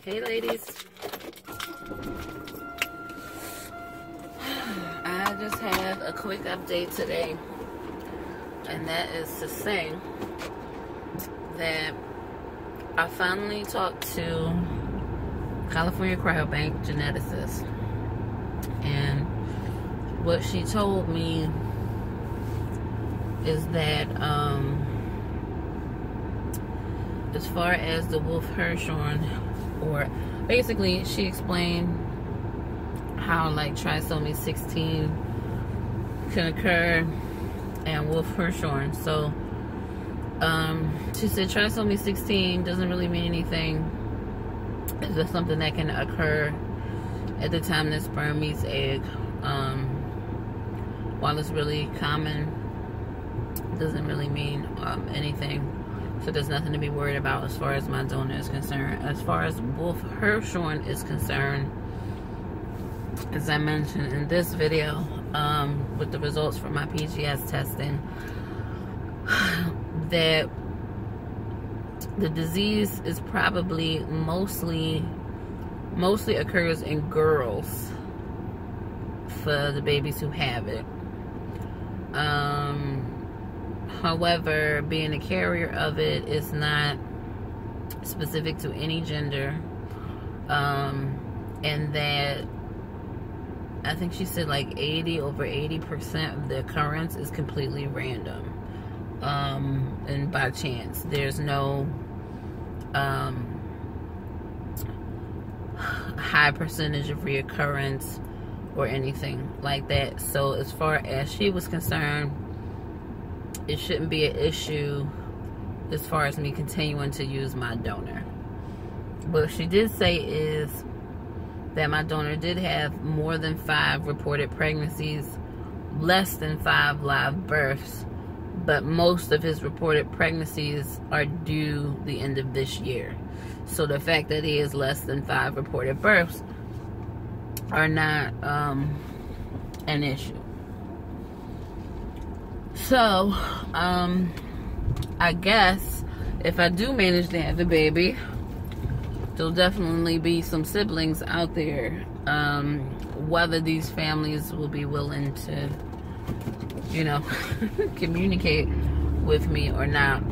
Hey ladies, I just have a quick update today, and that is to say that I finally talked to California Cryobank geneticist, and what she told me is that as far as the Wolf Hirschhorn, or basically she explained how like trisomy 16 can occur and Wolf Hirschhorn. So she said trisomy 16 doesn't really mean anything. It's just something that can occur at the time that sperm meets egg. While it's really common, it doesn't really mean anything. So there's nothing to be worried about as far as my donor is concerned. As far as Wolf Hirschhorn is concerned, as I mentioned in this video, with the results from my PGS testing, that the disease is probably mostly occurs in girls for the babies who have it. However, being a carrier of it is not specific to any gender, and that I think she said like over 80% of the occurrence is completely random, and by chance. There's no high percentage of reoccurrence or anything like that. So as far as she was concerned, it shouldn't be an issue as far as me continuing to use my donor. What she did say is that my donor did have more than 5 reported pregnancies, less than 5 live births, but most of his reported pregnancies are due the end of this year. So the fact that he has less than 5 reported births are not an issue. So, I guess if I do manage to have a baby, there'll definitely be some siblings out there. Whether these families will be willing to, you know, communicate with me or not,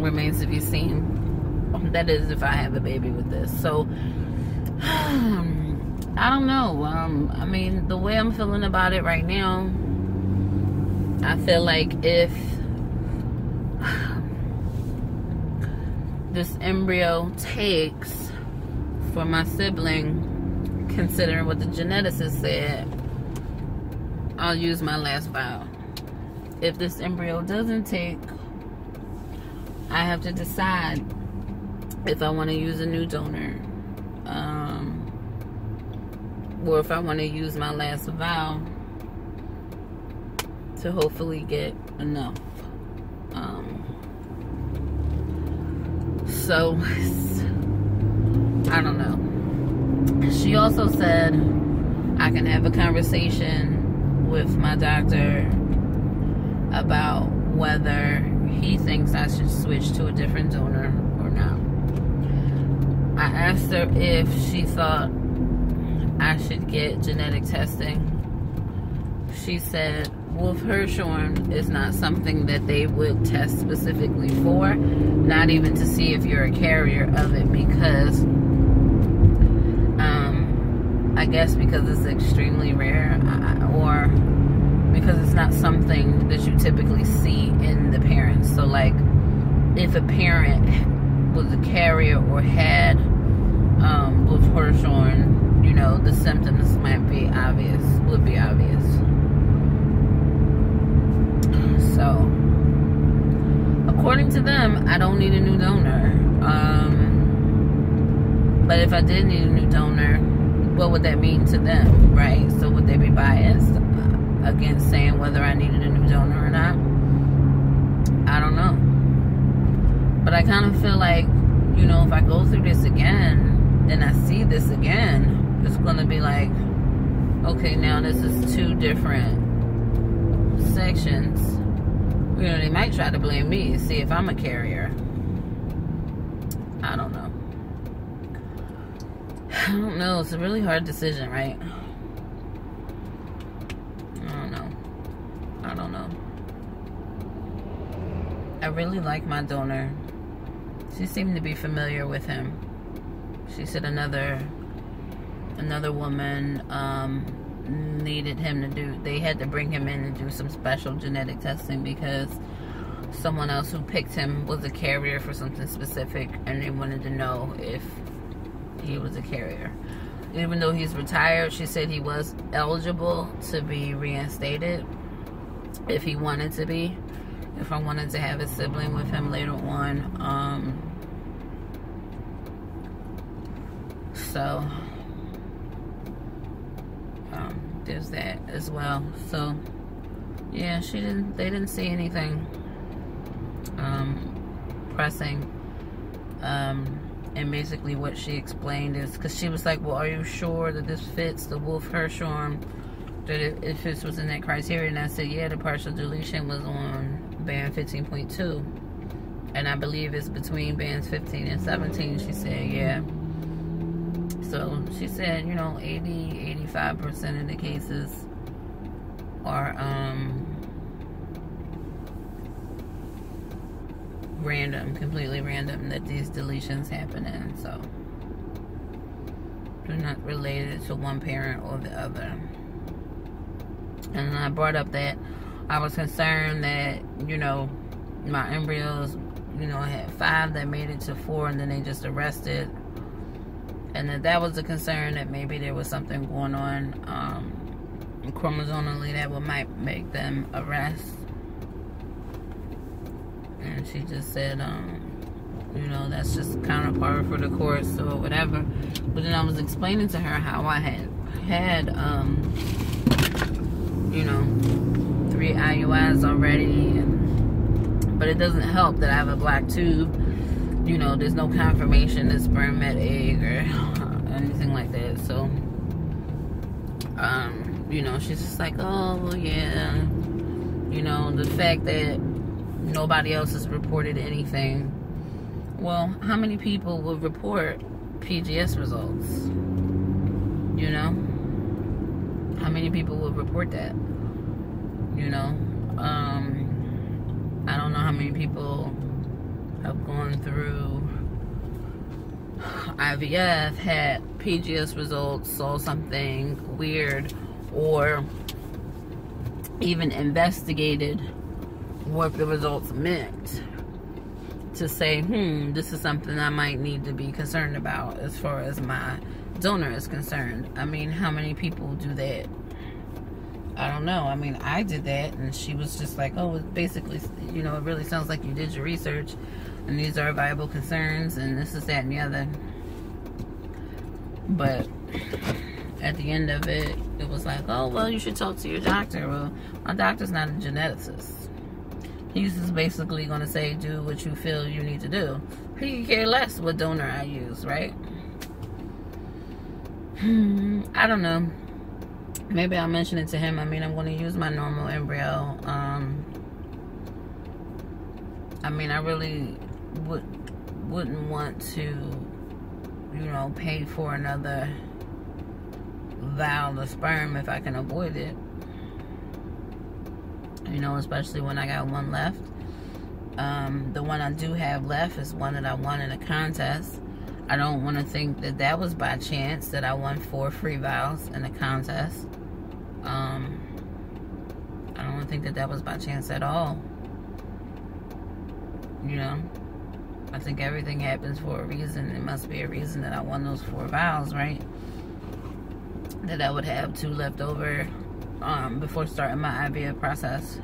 remains to be seen. That is, if I have a baby with this. So, I don't know. I mean, the way I'm feeling about it right now, I feel like if this embryo takes for my sibling, considering what the geneticist said, I'll use my last vial. If this embryo doesn't take, I have to decide if I want to use a new donor, or if I want to use my last vial to hopefully get enough. So I don't know. She also said I can have a conversation with my doctor about whether he thinks I should switch to a different donor or not. I asked her if she thought I should get genetic testing. She said Wolf Hirschhorn is not something that they would test specifically for, not even to see if you're a carrier of it, because I guess because it's extremely rare, or because it's not something that you typically see in the parents. So like if a parent was a carrier or had Wolf Hirschhorn, you know, the symptoms would be obvious. So, according to them, I don't need a new donor. But if I did need a new donor, what would that mean to them, right? So would they be biased against saying whether I needed a new donor or not? I don't know. But I kind of feel like, you know, if I go through this again and I see this again, it's going to be like, okay, now this is 2 different sections. You know, they might try to blame me, see if I'm a carrier. I don't know. don't know. It's a really hard decision, right? I don't know. I really like my donor. She seemed to be familiar with him. She said another woman needed him to do, they had to bring him in and do some special genetic testing because someone else who picked him was a carrier for something specific, and they wanted to know if he was a carrier. Even though he's retired, she said he was eligible to be reinstated if he wanted to be, if I wanted to have a sibling with him later on. So there's that as well. So yeah, they didn't see anything pressing. And basically what she explained is, because she was like, well, are you sure that this fits the Wolf-Hirschhorn, that if this was in that criteria? And I said, yeah, the partial deletion was on band 15.2, and I believe it's between bands 15 and 17. She said, yeah. So she said, 80-85% of the cases are random, completely random, that these deletions happen in. So they're not related to one parent or the other. And I brought up that I was concerned that, my embryos, I had 5 that made it to 4 and then they just arrested. And that was a concern, that maybe there was something going on chromosomally that might make them arrest. And she just said, that's just kind of par for the course or whatever. But then I was explaining to her how I had 3 IUIs already, but it doesn't help that I have a black tube. There's no confirmation that sperm met egg or anything like that. So, she's just like, oh, well, yeah. The fact that nobody else has reported anything. Well, how many people will report PGS results? How many people will report that? I don't know how many people have gone through IVF, had PGS results, saw something weird, or even investigated what the results meant to say, this is something I might need to be concerned about as far as my donor is concerned. I mean, how many people do that? I don't know. I mean, I did that, and she was just like, oh, it's basically, it really sounds like you did your research, and these are viable concerns, and this is that and the other. But at the end of it, it was like, oh, well, you should talk to your doctor. Well, my doctor's not a geneticist. He's just basically going to say, do what you feel you need to do. He can care less what donor I use, right? I don't know. Maybe I'll mention it to him. I mean, I'm going to use my normal embryo. I mean, I really wouldn't want to, pay for another vial of sperm if I can avoid it. Especially when I got one left. The one I do have left is one that I won in a contest. I don't want to think that was by chance, that I won 4 free vials in a contest. I don't want to think that was by chance at all. I think everything happens for a reason. It must be a reason that I won those 4 vials, right? That I would have 2 left over before starting my IVF process.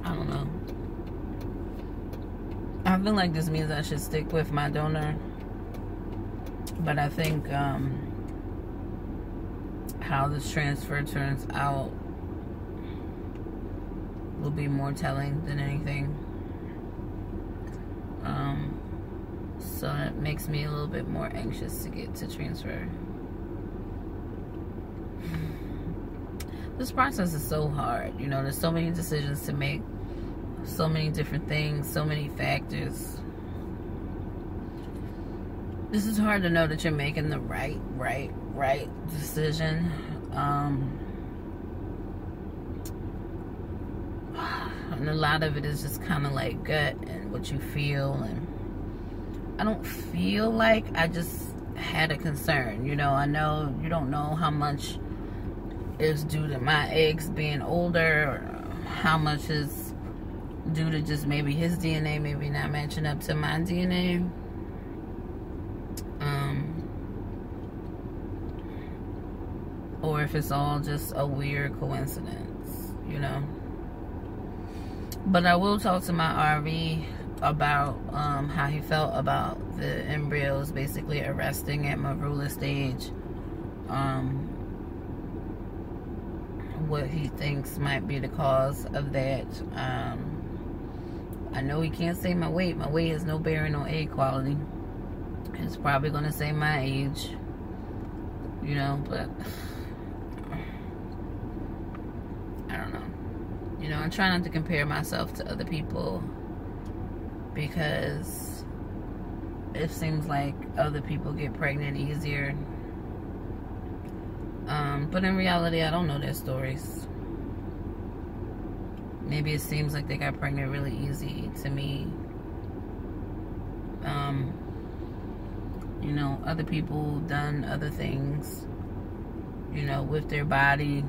I don't know. I feel like this means I should stick with my donor, but I think how this transfer turns out will be more telling than anything. So it makes me a little bit more anxious to get to transfer. This process is so hard. There's so many decisions to make, so many different things, so many factors. this is hard to know that you're making the right decision. And a lot of it is just kind of like gut and what you feel. And I don't feel like, I just had a concern. You know, I know you don't know how much is due to my eggs being older, or how much is due to just maybe his DNA maybe not matching up to my DNA. Or if it's all just a weird coincidence, you know. But I will talk to my RV about how he felt about the embryos basically arresting at Marula stage. What he thinks might be the cause of that. I know he can't say my weight. My weight has no bearing on egg quality. It's probably going to say my age, you know, but I don't know. You know, I try not to compare myself to other people, because it seems like other people get pregnant easier. But in reality, I don't know their stories. Maybe it seems like they got pregnant really easy to me. You know, other people done other things, you know, with their body.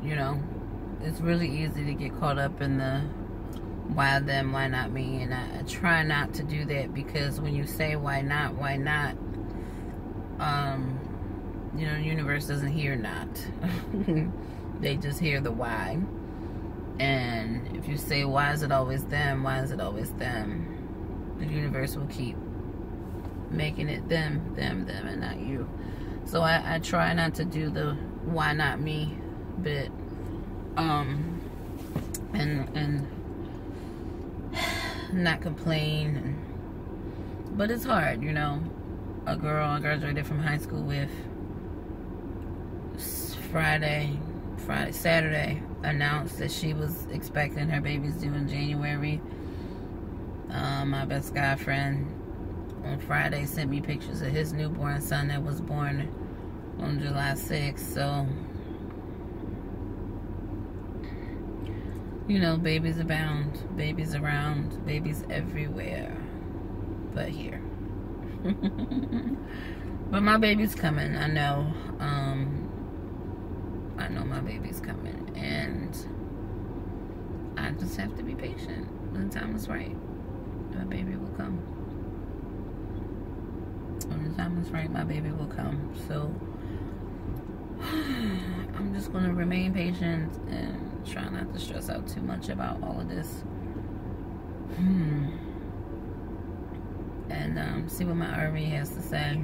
You know, it's really easy to get caught up in the why them, why not me, and I try not to do that, because when you say why not, you know, the universe doesn't hear not. They just hear the why. And if you say, why is it always them, the universe will keep making it them, and not you. So I try not to do the why not me bit, and not complain. But it's hard, you know. A girl I graduated from high school with, Saturday, announced that she was expecting her baby's due in January. My best guy friend on Friday sent me pictures of his newborn son that was born on July 6th. So, you know, babies abound, babies around, babies everywhere, but here. But my baby's coming. I know my baby's coming, and I just have to be patient. When the time is right, my baby will come. When the time is right, my baby will come. So I'm just gonna remain patient and try not to stress out too much about all of this. And see what my RV has to say.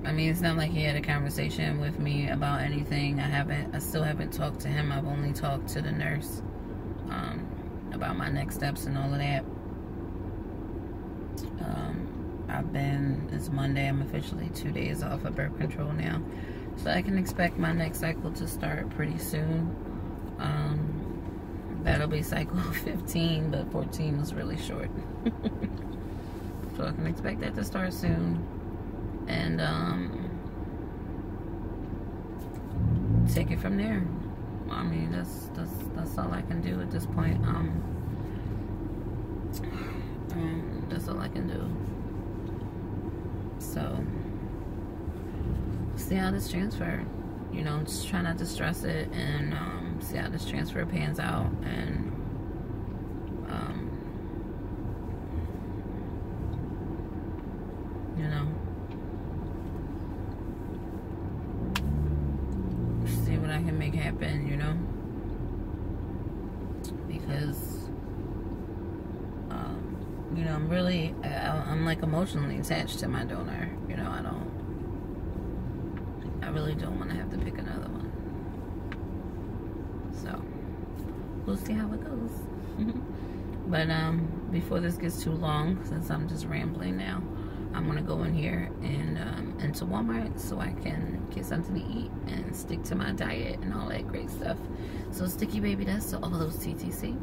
I mean, it's not like he had a conversation with me about anything. I still haven't talked to him. I've only talked to the nurse about my next steps and all of that. It's Monday. I'm officially 2 days off of birth control now. So I can expect my next cycle to start pretty soon. That'll be cycle 15, but 14 was really short. So I can expect that to start soon. And take it from there. I mean, that's all I can do at this point. That's all I can do. So see how this transfer, you know, just try not to stress it, and see how this transfer pans out, and you know, see what I can make happen, you know, because you know, I'm like emotionally attached to my donor. You know, I really don't want to have to pick another one. So we'll see how it goes. But before this gets too long, since I'm just rambling now, I'm gonna go in here and into Walmart so I can get something to eat and stick to my diet and all that great stuff. So sticky baby dust to all those TTC.